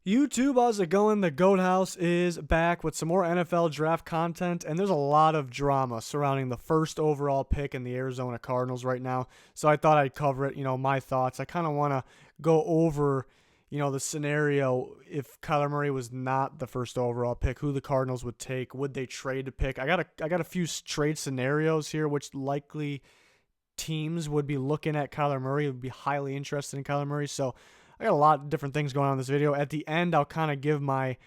YouTube, how's it going? The Goat House is back with some more NFL draft content, and there's a lot of drama surrounding the first overall pick in the Arizona Cardinals right now. So I thought I'd cover it, my thoughts. I kind of want to go over, the scenario if Kyler Murray was not the first overall pick, who the Cardinals would take, would they trade to pick? I got a few trade scenarios here, which likely teams would be looking at Kyler Murray, would be highly interested in Kyler Murray. So I got a lot of different things going on in this video. At the end, I'll kind of give my,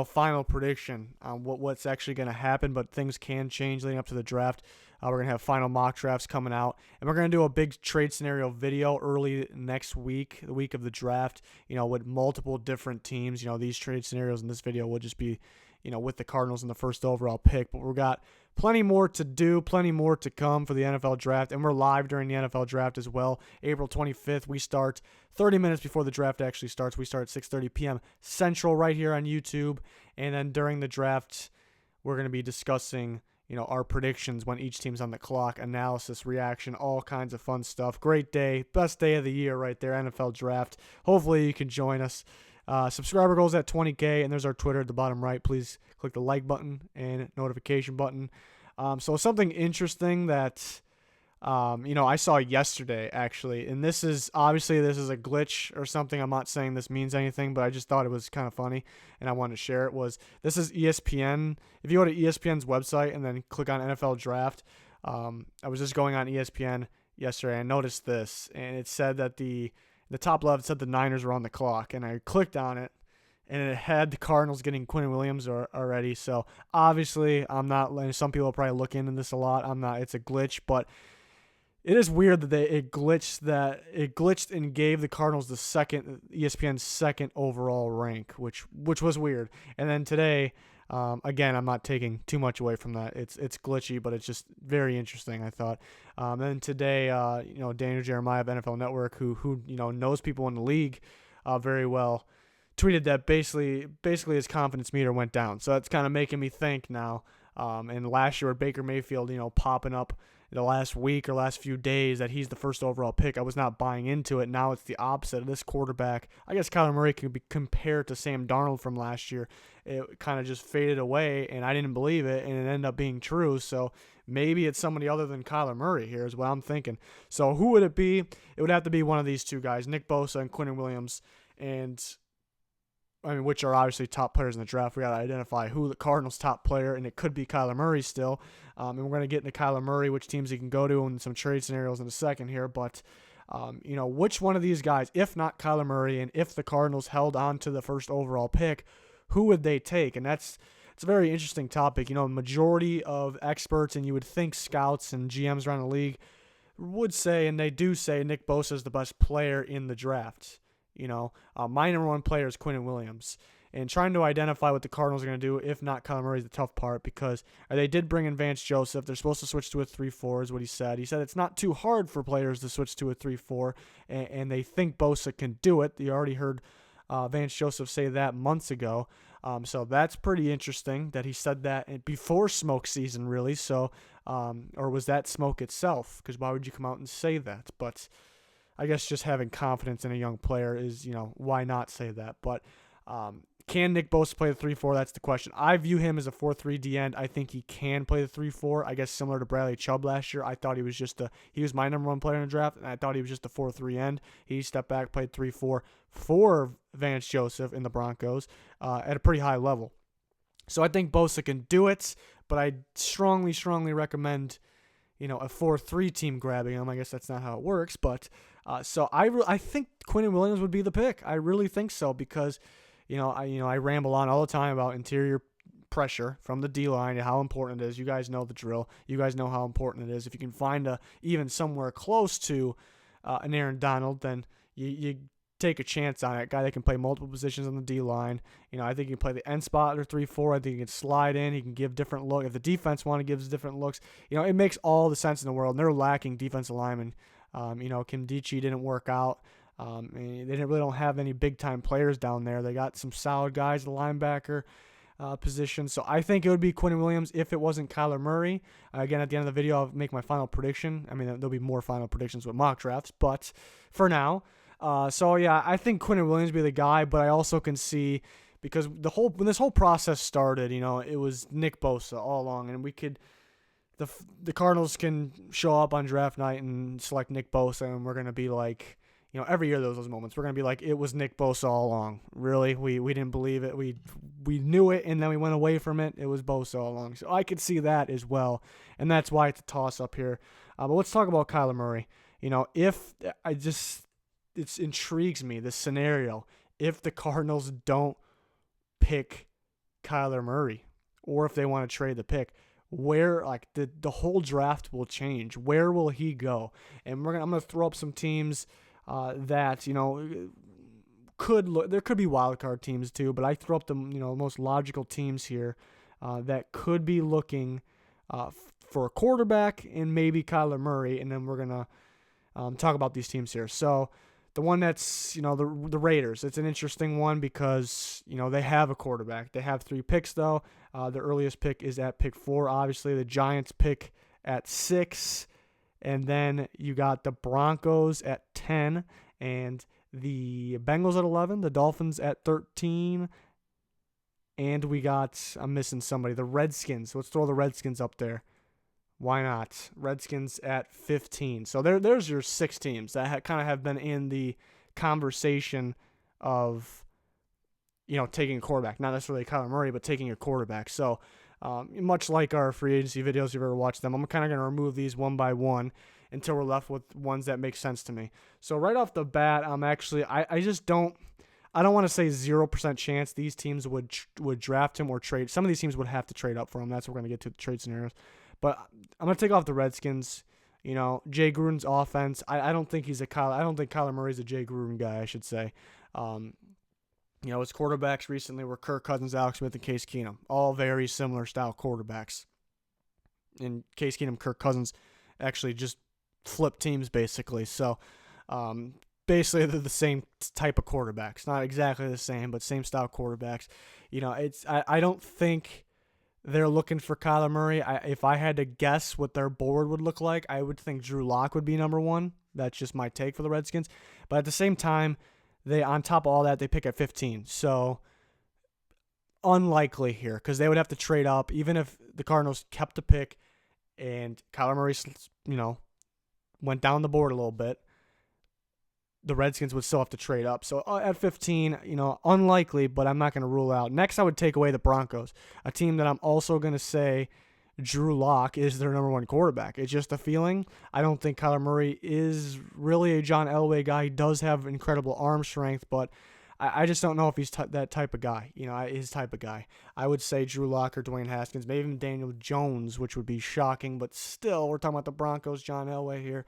final prediction on what's actually going to happen, but things can change leading up to the draft. We're going to have final mock drafts coming out, and we're going to do a big trade scenario video early next week, the week of the draft, with multiple different teams. These trade scenarios in this video will just be, with the Cardinals in the first overall pick, but we've got plenty more to do, plenty more to come for the NFL draft, and we're live during the NFL draft as well. April 25th, we start 30 minutes before the draft actually starts. We start at 6:30 p.m. Central right here on YouTube, and then during the draft, we're going to be discussing, our predictions when each team's on the clock, analysis, reaction, all kinds of fun stuff. Great day, best day of the year right there, NFL draft. Hopefully you can join us. Subscriber goals at 20K, and there's our Twitter at the bottom right. Please click the like button and notification button. So something interesting that, I saw yesterday, actually, and this is a glitch or something. I'm not saying this means anything, but I just thought it was kind of funny, and I wanted to share it. This is ESPN. If you go to ESPN's website and then click on NFL Draft, I was just going on ESPN yesterday, and I noticed this, and it said that the top left said the Niners were on the clock, and I clicked on it, and it had the Cardinals getting Quinnen Williams already. So obviously, I'm not. Some people probably look into this a lot. I'm not. It's a glitch, but it is weird that it glitched and gave the Cardinals the ESPN's second overall rank, which was weird. And then today, again, I'm not taking too much away from that. It's glitchy, but it's just very interesting, I thought. Then today, Daniel Jeremiah of NFL Network, who knows people in the league very well, tweeted that basically his confidence meter went down. So that's kind of making me think now. And last year with Baker Mayfield, popping up the last week or last few days that he's the first overall pick, I was not buying into it. Now it's the opposite of this quarterback. I guess Kyler Murray can be compared to Sam Darnold from last year. It kind of just faded away, and I didn't believe it, and it ended up being true. So maybe it's somebody other than Kyler Murray here is what I'm thinking. So who would it be? It would have to be one of these two guys, Nick Bosa and Quinnen Williams, which are obviously top players in the draft. We got to identify who the Cardinals' top player, and it could be Kyler Murray still. And we're going to get into Kyler Murray, which teams he can go to, and some trade scenarios in a second here. But, which one of these guys, if not Kyler Murray, and if the Cardinals held on to the first overall pick, who would they take? And it's a very interesting topic. Majority of experts, and you would think scouts and GMs around the league would say, and they do say, Nick Bosa is the best player in the draft. My number one player is Quinnen Williams. And trying to identify what the Cardinals are going to do, if not Kyler Murray, is the tough part, because they did bring in Vance Joseph. They're supposed to switch to a 3-4 is what he said. He said it's not too hard for players to switch to a 3-4, and they think Bosa can do it. You already heard Vance Joseph say that months ago. So that's pretty interesting that he said that before smoke season, really. So, or was that smoke itself? Because why would you come out and say that? But I guess just having confidence in a young player is, why not say that? But can Nick Bosa play the 3-4? That's the question. I view him as a 4-3 D end. I think he can play the 3-4. I guess similar to Bradley Chubb last year. I thought he was my number one player in the draft, and I thought he was just a 4-3 end. He stepped back, played 3-4 for Vance Joseph in the Broncos at a pretty high level. So I think Bosa can do it, but I strongly recommend a 4-3 team grabbing him. I guess that's not how it works, but so I think Quinnen Williams would be the pick. I really think so, because I ramble on all the time about interior pressure from the D-line and how important it is. You guys know the drill. You guys know how important it is. If you can find even somewhere close to an Aaron Donald, then you take a chance on it. A guy that can play multiple positions on the D-line. I think he can play the end spot or 3-4. I think he can slide in. He can give different looks. If the defense gives different looks, it makes all the sense in the world. And they're lacking defensive linemen. Kim Dichie didn't work out. They don't have any big-time players down there. They got some solid guys at the linebacker position. So I think it would be Quinnen Williams if it wasn't Kyler Murray. Again, at the end of the video, I'll make my final prediction. There'll be more final predictions with mock drafts. But for now, So yeah, I think Quinnen Williams be the guy, but I also can see because when this whole process started, it was Nick Bosa all along, and the Cardinals can show up on draft night and select Nick Bosa, and we're gonna be like, every year there's those moments. We're gonna be like, it was Nick Bosa all along. Really, we didn't believe it. We knew it, and then we went away from it. It was Bosa all along. So I could see that as well, and that's why it's a toss up here. But let's talk about Kyler Murray. It intrigues me, this scenario. If the Cardinals don't pick Kyler Murray, or if they want to trade the pick, where the whole draft will change. Where will he go? And I'm gonna throw up some teams that there could be wild card teams too, but I throw up the most logical teams here that could be looking for a quarterback and maybe Kyler Murray, and then we're gonna talk about these teams here. So the one that's, the Raiders, it's an interesting one because, they have a quarterback. They have 3 picks, though. The earliest pick is at pick 4, obviously. The Giants pick at 6. And then you got the Broncos at 10. And the Bengals at 11. The Dolphins at 13. And I'm missing somebody. The Redskins. Let's throw the Redskins up there. Why not? Redskins at 15. So there's your 6 teams that kind of have been in the conversation of, taking a quarterback. Not necessarily Kyler Murray, but taking a quarterback. So much like our free agency videos, if you've ever watched them, I'm kind of going to remove these one by one until we're left with ones that make sense to me. So right off the bat, I just don't want to say 0% chance these teams would draft him or trade. Some of these teams would have to trade up for him. That's what we're going to get to, the trade scenarios. But I'm going to take off the Redskins. Jay Gruden's offense, I don't think Kyler Murray's a Jay Gruden guy, I should say. His quarterbacks recently were Kirk Cousins, Alex Smith, and Case Keenum. All very similar style quarterbacks. And Case Keenum, Kirk Cousins actually just flipped teams, basically. So, basically, they're the same type of quarterbacks. Not exactly the same, but same style quarterbacks. I don't think they're looking for Kyler Murray. If I had to guess what their board would look like, I would think Drew Lock would be number 1. That's just my take for the Redskins. But at the same time, on top of all that, they pick at 15. So unlikely here because they would have to trade up. Even if the Cardinals kept the pick and Kyler Murray, went down the board a little bit, the Redskins would still have to trade up. So at 15, unlikely, but I'm not going to rule out. Next, I would take away the Broncos, a team that I'm also going to say Drew Lock is their number 1 quarterback. It's just a feeling. I don't think Kyler Murray is really a John Elway guy. He does have incredible arm strength, but I just don't know if he's that type of guy. His type of guy. I would say Drew Lock or Dwayne Haskins, maybe even Daniel Jones, which would be shocking, but still, we're talking about the Broncos, John Elway here.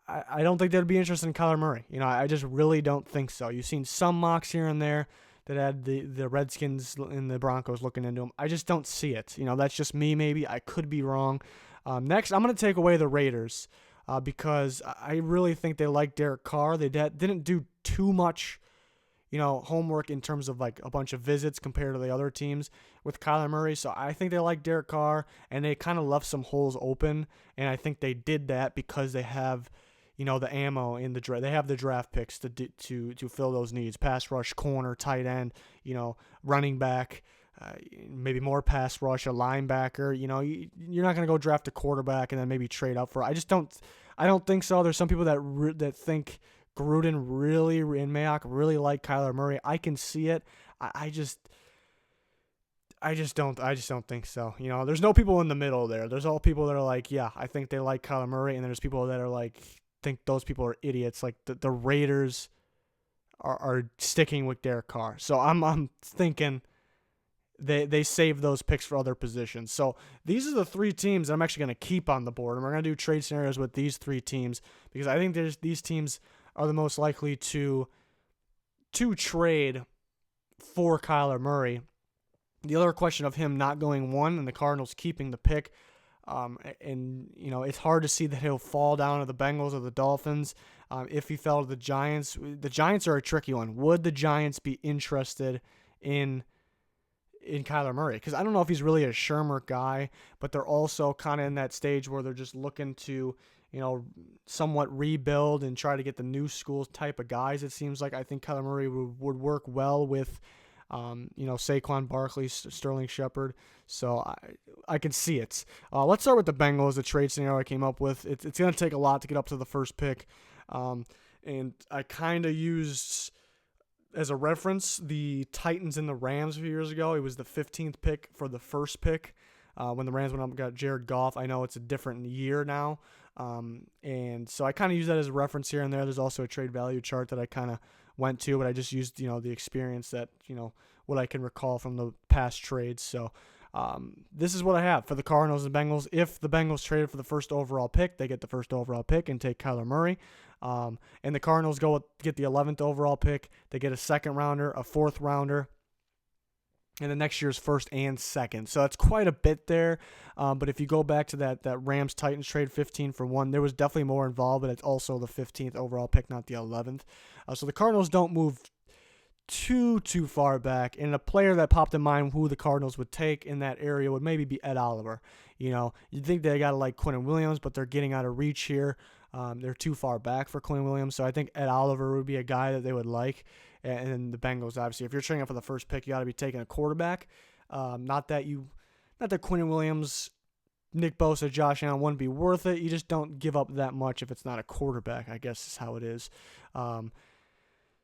I don't think they'd be interested in Kyler Murray. I just really don't think so. You've seen some mocks here and there that had the Redskins and the Broncos looking into him. I just don't see it. That's just me maybe. I could be wrong. Next, I'm going to take away the Raiders because I really think they like Derek Carr. They didn't do too much, homework in terms of like a bunch of visits compared to the other teams with Kyler Murray. So I think they like Derek Carr, and they kind of left some holes open, and I think they did that because they have the ammo in the draft. They have the draft picks to fill those needs. Pass rush, corner, tight end, running back, maybe more pass rush, a linebacker. You're not going to go draft a quarterback and then maybe trade up for. I don't think so. There's some people that think Gruden really and Mayock really like Kyler Murray. I can see it. I just don't think so. There's no people in the middle there. There's all people that are like, yeah, I think they like Kyler Murray, and there's people that are like, think those people are idiots. Like the Raiders are sticking with Derek Carr. So I'm thinking they save those picks for other positions. So these are the 3 teams that I'm actually going to keep on the board, and we're going to do trade scenarios with these 3 teams because I think these teams are the most likely to trade for Kyler Murray. The other question of him not going 1 and the Cardinals keeping the pick. It's hard to see that he'll fall down to the Bengals or the Dolphins. If he fell to the Giants are a tricky one. Would the Giants be interested in Kyler Murray? Because I don't know if he's really a Shermer guy, but they're also kind of in that stage where they're just looking to, somewhat rebuild and try to get the new school type of guys, it seems like. I think Kyler Murray would work well with, Saquon Barkley, Sterling Shepard. So I can see it. Let's start with the Bengals, the trade scenario I came up with. It's going to take a lot to get up to the first pick. And I kind of used as a reference the Titans and the Rams a few years ago. It was the 15th pick for the first pick when the Rams went up and got Jared Goff. I know it's a different year now. And so I kind of use that as a reference here and there. There's also a trade value chart that I kind of went to, but I just used, the experience that, what I can recall from the past trades. So this is what I have for the Cardinals and Bengals. If the Bengals traded for the first overall pick, they get the first overall pick and take Kyler Murray. And the Cardinals get the 11th overall pick. They get a second rounder, a fourth rounder, and the next year's first and second. So that's quite a bit there. But if you go back to that Rams-Titans trade, 15 for 1, there was definitely more involved, but it's also the 15th overall pick, not the 11th. So the Cardinals don't move too far back. And a player that popped in mind who the Cardinals would take in that area would maybe be Ed Oliver. You'd think they got to like Quinnen Williams, but they're getting out of reach here. They're too far back for Quinnen Williams. So I think Ed Oliver would be a guy that they would like. And then the Bengals, obviously, if you're trading up for the first pick, you got to be taking a quarterback. Not that Quinnen Williams, Nick Bosa, Josh Allen wouldn't be worth it. You just don't give up that much if it's not a quarterback, I guess is how it is.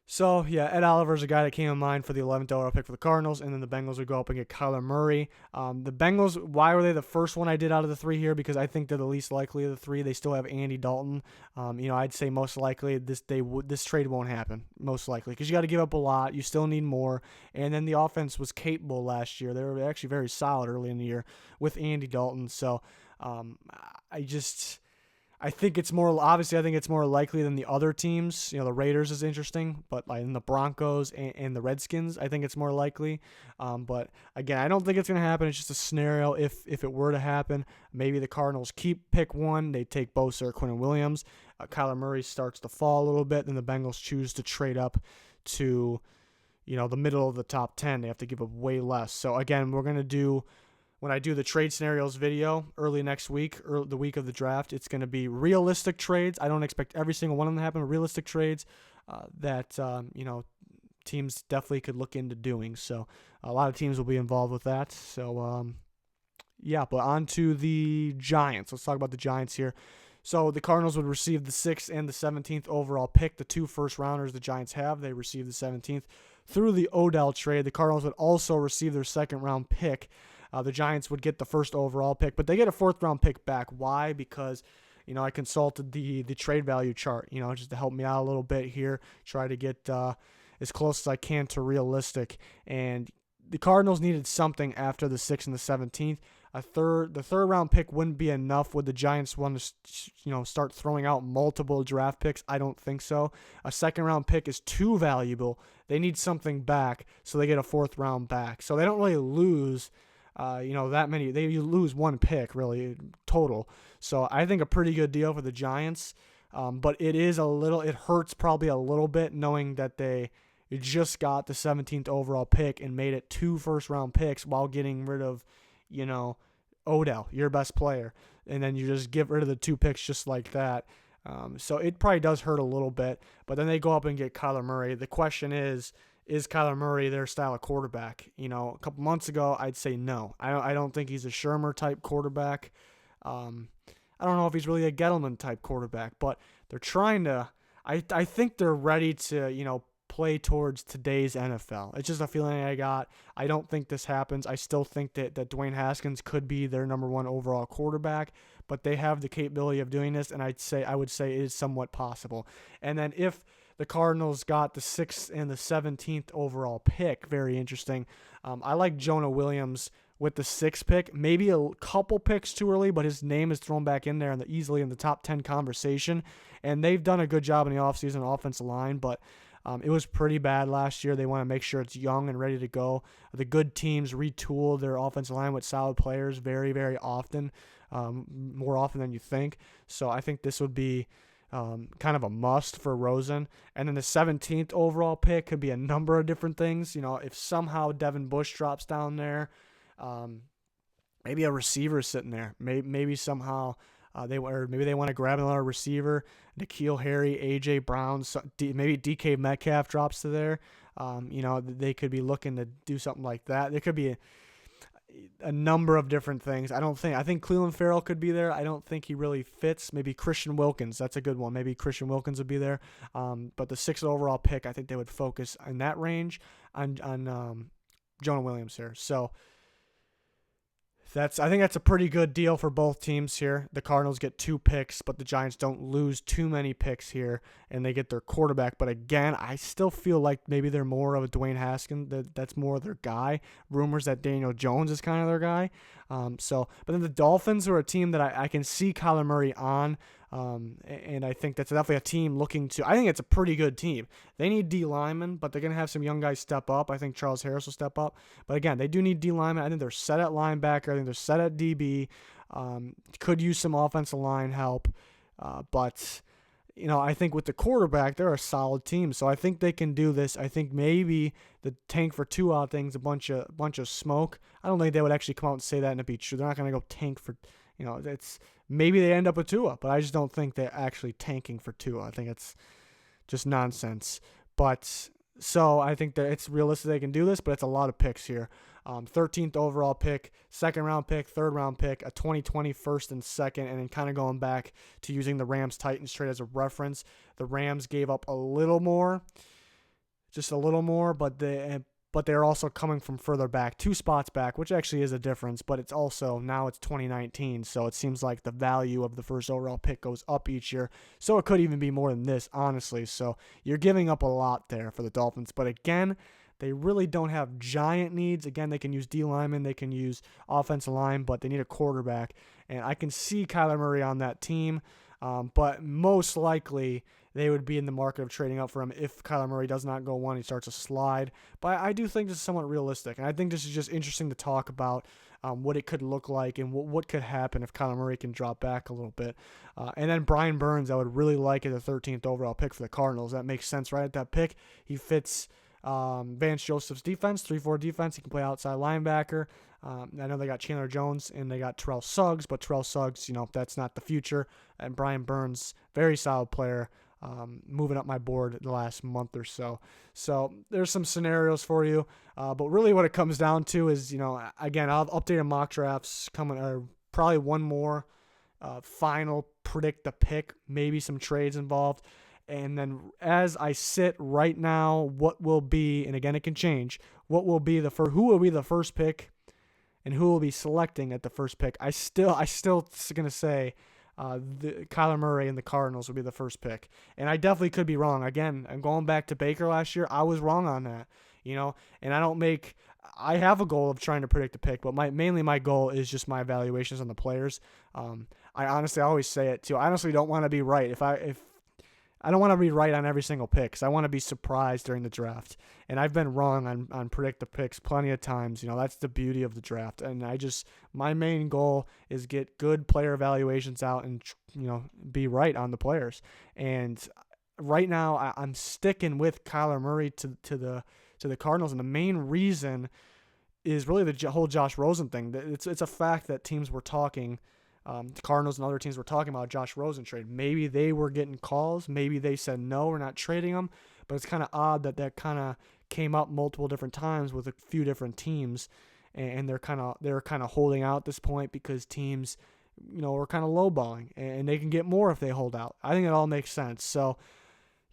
So, yeah, Ed Oliver is a guy that came in mind for the 11th overall pick for the Cardinals, and then the Bengals would go up and get Kyler Murray. The Bengals, why were they the first one I did out of the three here? Because I think they're the least likely of the three. They still have Andy Dalton. I'd say most likely this trade won't happen, most likely, because you got to give up a lot. You still need more. And then the offense was capable last year. They were actually very solid early in the year with Andy Dalton. So I think it's more likely than the other teams. The Raiders is interesting, but like in the Broncos and the Redskins, I think it's more likely. But again, I don't think it's going to happen. It's just a scenario. If it were to happen, maybe the Cardinals keep pick 1. They take Bosa or Quinnen Williams. Kyler Murray starts to fall a little bit, then the Bengals choose to trade up to, the middle of the top 10. They have to give up way less. So again, we're going to do. When I do the trade scenarios video early next week, or the week of the draft, it's going to be realistic trades. I don't expect every single one of them to happen. Realistic trades that teams definitely could look into doing. So a lot of teams will be involved with that. So but on to the Giants. Let's talk about the Giants here. So the Cardinals would receive the 6th and the 17th overall pick. The 2 first-rounders the Giants have, they receive the 17th. Through the Odell trade, the Cardinals would also receive their second-round pick. The Giants would get the first overall pick, but they get a 4th-round pick back. Why? Because, I consulted the trade value chart, just to help me out a little bit here, try to get as close as I can to realistic. And the Cardinals needed something after the 6th and the 17th. The third-round pick wouldn't be enough. Would the Giants want to, start throwing out multiple draft picks? I don't think so. A second-round pick is too valuable. They need something back, so they get a 4th-round back. So they don't really lose that many. They lose 1 pick, really, total. So I think a pretty good deal for the Giants. But it hurts probably a little bit knowing that they just got the 17th overall pick and made it 2 first-round picks while getting rid of, Odell, your best player. And then you just get rid of the 2 picks just like that. So it probably does hurt a little bit. But then they go up and get Kyler Murray. The question is Kyler Murray their style of quarterback? A couple months ago, I'd say no. I don't think he's a Shermer-type quarterback. I don't know if he's really a Gettleman-type quarterback, but they're trying to – I think they're ready to, play towards today's NFL. It's just a feeling I got. I don't think this happens. I still think that Dwayne Haskins could be their number 1 overall quarterback, but they have the capability of doing this, and I would say it is somewhat possible. And then if – the Cardinals got the 6th and the 17th overall pick. Very interesting. I like Jonah Williams with the 6th pick. Maybe a couple picks too early, but his name is thrown back in there easily in the top 10 conversation. And they've done a good job in the offseason offensive line, but it was pretty bad last year. They want to make sure it's young and ready to go. The good teams retool their offensive line with solid players very, very often, more often than you think. So I think this would be kind of a must for Rosen. And then the 17th overall pick could be a number of different things. If somehow Devin Bush drops down there, maybe a receiver sitting there. Maybe somehow Maybe they want to grab another receiver, N'Keal Harry, AJ Brown, maybe DK Metcalf drops to there. They could be looking to do something like that. There could be a number of different things. I think Cleveland Farrell could be there. I don't think he really fits. Maybe Christian Wilkins. That's a good one. Maybe Christian Wilkins would be there. But the 6th overall pick, I think they would focus in that range on Jonah Williams here. So I think that's a pretty good deal for both teams here. The Cardinals get 2 picks, but the Giants don't lose too many picks here, and they get their quarterback. But again, I still feel like maybe they're more of a Dwayne Haskins. That's more of their guy. Rumors that Daniel Jones is kind of their guy. But then the Dolphins are a team that I can see Kyler Murray on. And I think that's definitely a team I think it's a pretty good team. They need D linemen, but they're going to have some young guys step up. I think Charles Harris will step up. But again, they do need D linemen. I think they're set at linebacker. I think they're set at DB. Could use some offensive line help. But I think with the quarterback, they're a solid team. So I think they can do this. I think maybe the tank for Tua thing's a bunch of smoke. I don't think they would actually come out and say that and it be true. They're not going to go tank for, it's maybe they end up with Tua, but I just don't think they're actually tanking for Tua. I think it's just nonsense. But so I think that it's realistic they can do this, but it's a lot of picks here. 13th overall pick, 2nd round pick, 3rd round pick, a 2020 first and second, and then kind of going back to using the Rams-Titans trade as a reference. The Rams gave up a little more, just a little more, but they're also coming from further back, 2 spots back, which actually is a difference, but it's also, now it's 2019, so it seems like the value of the first overall pick goes up each year, so it could even be more than this, honestly. So you're giving up a lot there for the Dolphins, but again, they really don't have giant needs. Again, they can use D linemen, they can use offensive line, but they need a quarterback, and I can see Kyler Murray on that team, but most likely they would be in the market of trading up for him if Kyler Murray does not go 1, he starts to slide. But I do think this is somewhat realistic, and I think this is just interesting to talk about what it could look like and what could happen if Kyler Murray can drop back a little bit. And then Brian Burns, I would really like at the 13th overall pick for the Cardinals. That makes sense right at that pick. He fits Vance Joseph's defense, 3-4 defense. He can play outside linebacker. I know they got Chandler Jones and they got Terrell Suggs, but Terrell Suggs, that's not the future. And Brian Burns, very solid player. Moving up my board the last month or so. So there's some scenarios for you. But really what it comes down to is, again, I'll update mock drafts coming, or probably one more final predict the pick, maybe some trades involved. And then as I sit right now, what will be, and again, it can change, who will be the first pick and who will be selecting at the first pick. I still going to say, Kyler Murray and the Cardinals will be the first pick. And I definitely could be wrong. Again, I'm going back to Baker last year. I was wrong on that, and I have a goal of trying to predict the pick, but mainly my goal is just my evaluations on the players. I always say it too. I honestly don't want to be right. If I don't want to be right on every single pick, because I want to be surprised during the draft. And I've been wrong on predict the picks plenty of times. That's the beauty of the draft. And my main goal is get good player evaluations out and, be right on the players. And right now I'm sticking with Kyler Murray to the Cardinals. And the main reason is really the whole Josh Rosen thing. It's a fact that teams were talking. The Cardinals and other teams were talking about Josh Rosen trade. Maybe they were getting calls. Maybe they said, no, we're not trading him. But it's kind of odd that kind of came up multiple different times with a few different teams. And they're kind of holding out at this point because teams, are kind of lowballing. And they can get more if they hold out. I think it all makes sense. So,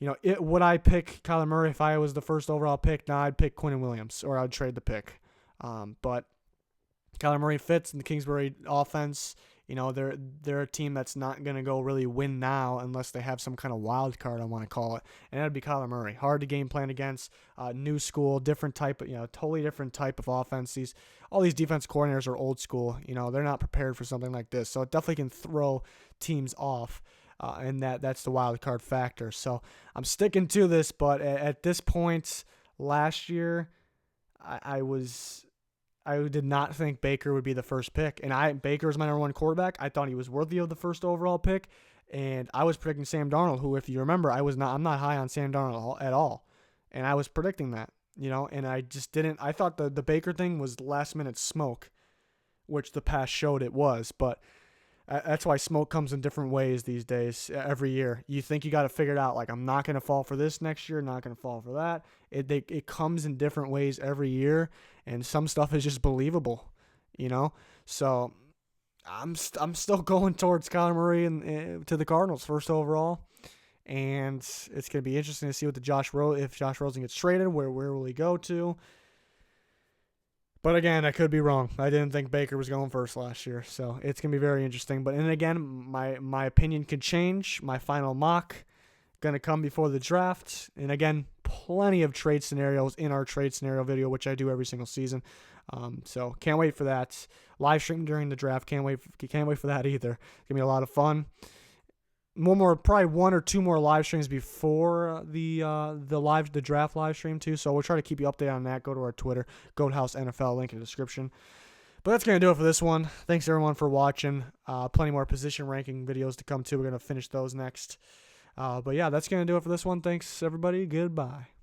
would I pick Kyler Murray if I was the first overall pick? No, I'd pick Quinnen Williams, or I'd trade the pick. But Kyler Murray fits in the Kingsbury offense. They're a team that's not going to go really win now unless they have some kind of wild card, I want to call it. And that'd be Kyler Murray. Hard to game plan against, new school, different type of, totally different type of offense. All these defense coordinators are old school. They're not prepared for something like this. So it definitely can throw teams off. And that's the wild card factor. So I'm sticking to this, but at this point last year, I did not think Baker would be the first pick. And Baker was my number 1 quarterback. I thought he was worthy of the first overall pick. And I was predicting Sam Darnold, who, if you remember, I'm not high on Sam Darnold at all. And I was predicting that, and I just didn't. I thought the Baker thing was last minute smoke, which the past showed it was. But That's why smoke comes in different ways these days. Every year, you think you got to figure it out. Like, I'm not going to fall for this next year. Not going to fall for that. It comes in different ways every year, and some stuff is just believable, you know. So I'm still going towards Kyler Murray and to the Cardinals first overall, and it's going to be interesting to see what if Josh Rosen gets traded, where will he go to? But again, I could be wrong. I didn't think Baker was going first last year, so it's going to be very interesting. But and again, my opinion could change. My final mock going to come before the draft. And again, plenty of trade scenarios in our trade scenario video, which I do every single season. So can't wait for that. Live stream during the draft. Can't wait for that either. It's going to be a lot of fun. Probably one or two more live streams before the draft live stream too. So we'll try to keep you updated on that. Go to our Twitter, Goathouse NFL, link in the description. But that's gonna do it for this one. Thanks everyone for watching. Plenty more position ranking videos to come too. We're gonna finish those next. But yeah, that's gonna do it for this one. Thanks everybody. Goodbye.